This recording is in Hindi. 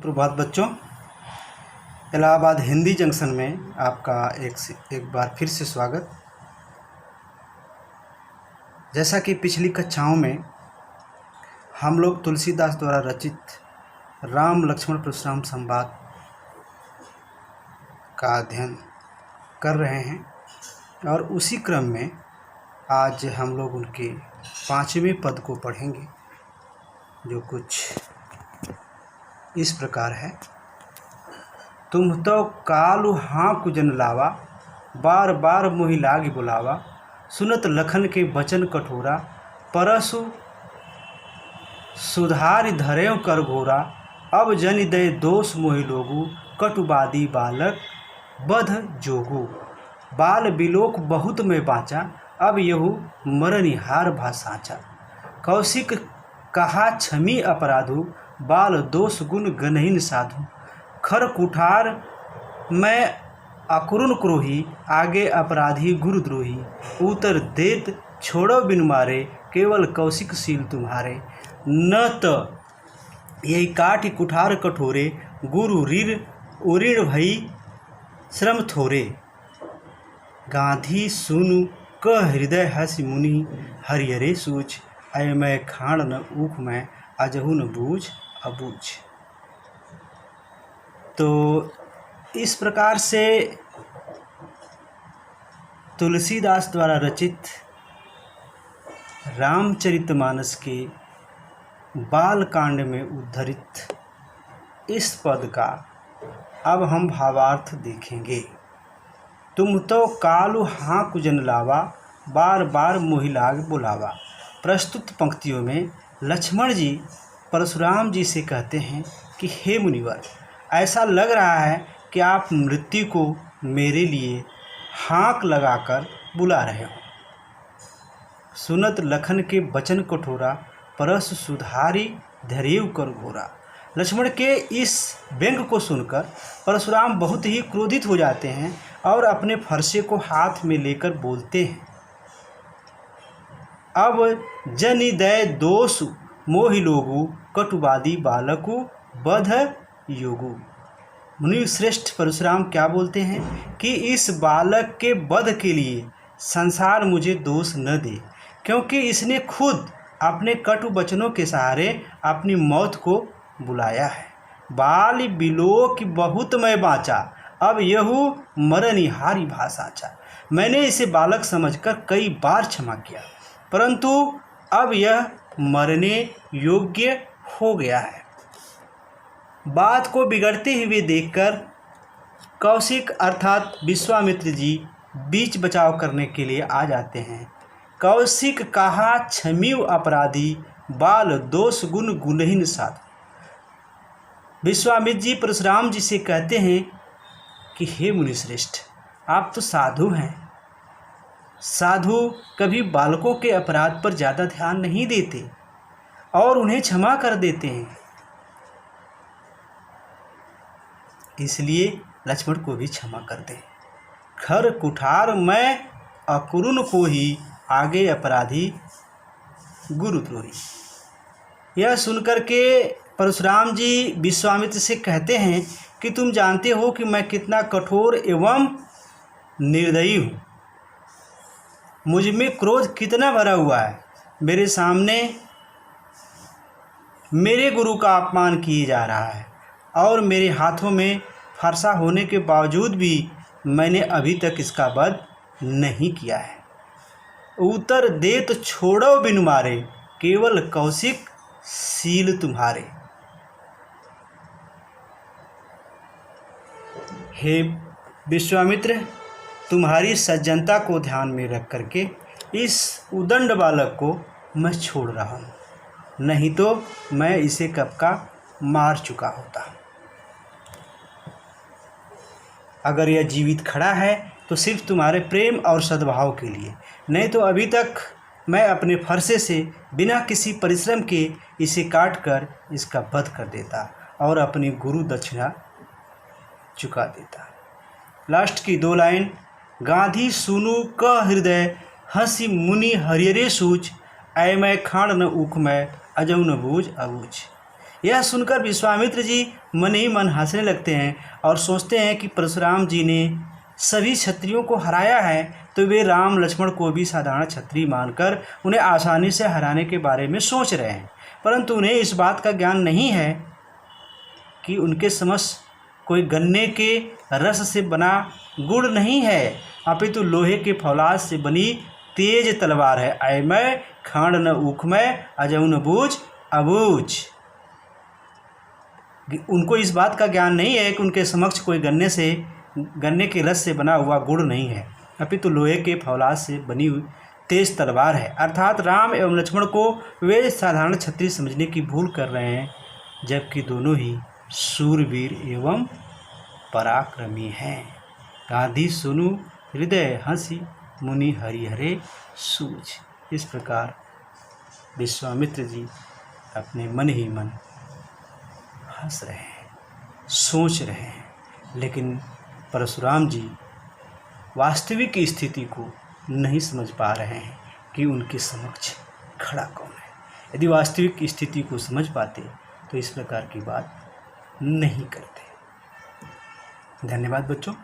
सुप्रभात बच्चों। इलाहाबाद हिंदी जंक्शन में आपका एक बार फिर से स्वागत। जैसा कि पिछली कक्षाओं में हम लोग तुलसीदास द्वारा रचित राम लक्ष्मण परशुराम संवाद का अध्ययन कर रहे हैं और उसी क्रम में आज हम लोग उनके 5वें पद को पढ़ेंगे, जो कुछ इस प्रकार है। तुम तो कालु हाँकु जन लावा, बार बार मोहि लागी बुलावा। सुनत लखन के बचन कठोरा, परसु सुधारि धरेव कर घोरा। अब जनि दय दोष मोहि लोगु, कटुबादी बालक बध जोगु। बाल बिलोक बहुत में बाँचा, अब यहु मरनिहार भा साँचा। कौशिक कहा क्षमी अपराधु, बाल दोष गुण गनहीन साधु। खर कुठार मैं अकुरुन क्रोही, आगे अपराधी गुरुद्रोही। उत्तर देत छोड़ो बिन मारे, केवल कौशिक सील तुम्हारे। न त यही काटि कुठार कठोरे, गुरु रीर उरीण भई श्रम थोरे। गांधी सुनु क हृदय हसि मुनि, हरिहरे सूझ। अय मैं खाण न ऊख मैं, अजहु न बूझ अबूझ। तो इस प्रकार से तुलसीदास द्वारा रचित रामचरितमानस के बालकांड में उद्धृत इस पद का अब हम भावार्थ देखेंगे। तुम तो कालु हाँकु जन लावा, बार बार मोहि लाग बुलावा। प्रस्तुत पंक्तियों में लक्ष्मण जी परशुराम जी से कहते हैं कि हे मुनिवर, ऐसा लग रहा है कि आप मृत्यु को मेरे लिए हाँक लगाकर बुला रहे हो। सुनत लखन के बचन कठोरा, परस सुधारी धरेव कर घोरा। लक्ष्मण के इस व्यंग को सुनकर परशुराम बहुत ही क्रोधित हो जाते हैं और अपने फरसे को हाथ में लेकर बोलते हैं, अब जनि दय दोष मोहि लोगु, कटुबादी बालकु बध योगु। मुनि श्रेष्ठ परशुराम क्या बोलते हैं कि इस बालक के वध के लिए संसार मुझे दोष न दे, क्योंकि इसने खुद अपने कटु वचनों के सहारे अपनी मौत को बुलाया है। बाल बिलोक बहुत मैं बाँचा, अब यहु मरनिहारी भा साँचा। मैंने इसे बालक समझकर कई बार क्षमा किया, परंतु अब यह मरने योग्य हो गया है। बात को बिगड़ते हुए देखकर कौशिक अर्थात विश्वामित्र जी बीच बचाव करने के लिए आ जाते हैं। कौशिक कहा क्षमीव अपराधी, बाल दोष गुण गुणहीन साधु। विश्वामित्र जी परशुराम जी से कहते हैं कि हे मुनिश्रेष्ठ, आप तो साधु हैं। साधु कभी बालकों के अपराध पर ज़्यादा ध्यान नहीं देते और उन्हें क्षमा कर देते हैं, इसलिए लक्ष्मण को भी क्षमा कर दे। खर कुठार मैं अकुरुन को ही, आगे अपराधी गुरुद्रोही। यह सुनकर के परशुराम जी विश्वामित्र से कहते हैं कि तुम जानते हो कि मैं कितना कठोर एवं निर्दयी हूँ, मुझ में क्रोध कितना भरा हुआ है। मेरे सामने मेरे गुरु का अपमान किया जा रहा है और मेरे हाथों में फरसा होने के बावजूद भी मैंने अभी तक इसका वध नहीं किया है। उत्तर दे तो छोड़ो बिन मारे, केवल कौशिक सील तुम्हारे। हे विश्वामित्र, तुम्हारी सज्जनता को ध्यान में रख करके इस उदंड बालक को मैं छोड़ रहा हूँ, नहीं तो मैं इसे कब का मार चुका होता। अगर यह जीवित खड़ा है तो सिर्फ तुम्हारे प्रेम और सद्भाव के लिए, नहीं तो अभी तक मैं अपने फरसे से बिना किसी परिश्रम के इसे काट कर इसका वध कर देता और अपनी गुरु दक्षिणा चुका देता। लास्ट की 2 लाइन, गांधी सुनु क हृदय हंसी मुनि हरिहरे सूझ। ऐ मैं खाण न ऊख मैं, अजऊ न बूझ अबूझ। यह सुनकर विश्वामित्र जी मन ही मन हंसने लगते हैं और सोचते हैं कि परशुराम जी ने सभी क्षत्रियों को हराया है तो वे राम लक्ष्मण को भी साधारण क्षत्रिय मानकर उन्हें आसानी से हराने के बारे में सोच रहे हैं, परंतु उन्हें इस बात का ज्ञान नहीं है कि उनके समक्ष कोई गन्ने के रस से बना गुड़ नहीं है, अपितु लोहे के फौलाद से बनी तेज तलवार है। अयमय खांड न ऊखमय अजऊ न बूझ अबूझ। उनको इस बात का ज्ञान नहीं है कि उनके समक्ष कोई गन्ने के रस से बना हुआ गुड़ नहीं है, अपितु लोहे के फौलाद से बनी हुई तेज तलवार है। अर्थात राम एवं लक्ष्मण को वे साधारण क्षत्रिय समझने की भूल कर रहे हैं, जबकि दोनों ही शूरवीर एवं पराक्रमी हैं। गांधी सुनु हृदय हंसी मुनि हरिहरे सूझ। इस प्रकार विश्वामित्र जी अपने मन ही मन हंस रहे हैं, सोच रहे हैं, लेकिन परशुराम जी वास्तविक स्थिति को नहीं समझ पा रहे हैं कि उनके समक्ष खड़ा कौन है। यदि वास्तविक स्थिति को समझ पाते तो इस प्रकार की बात नहीं करते। धन्यवाद बच्चों।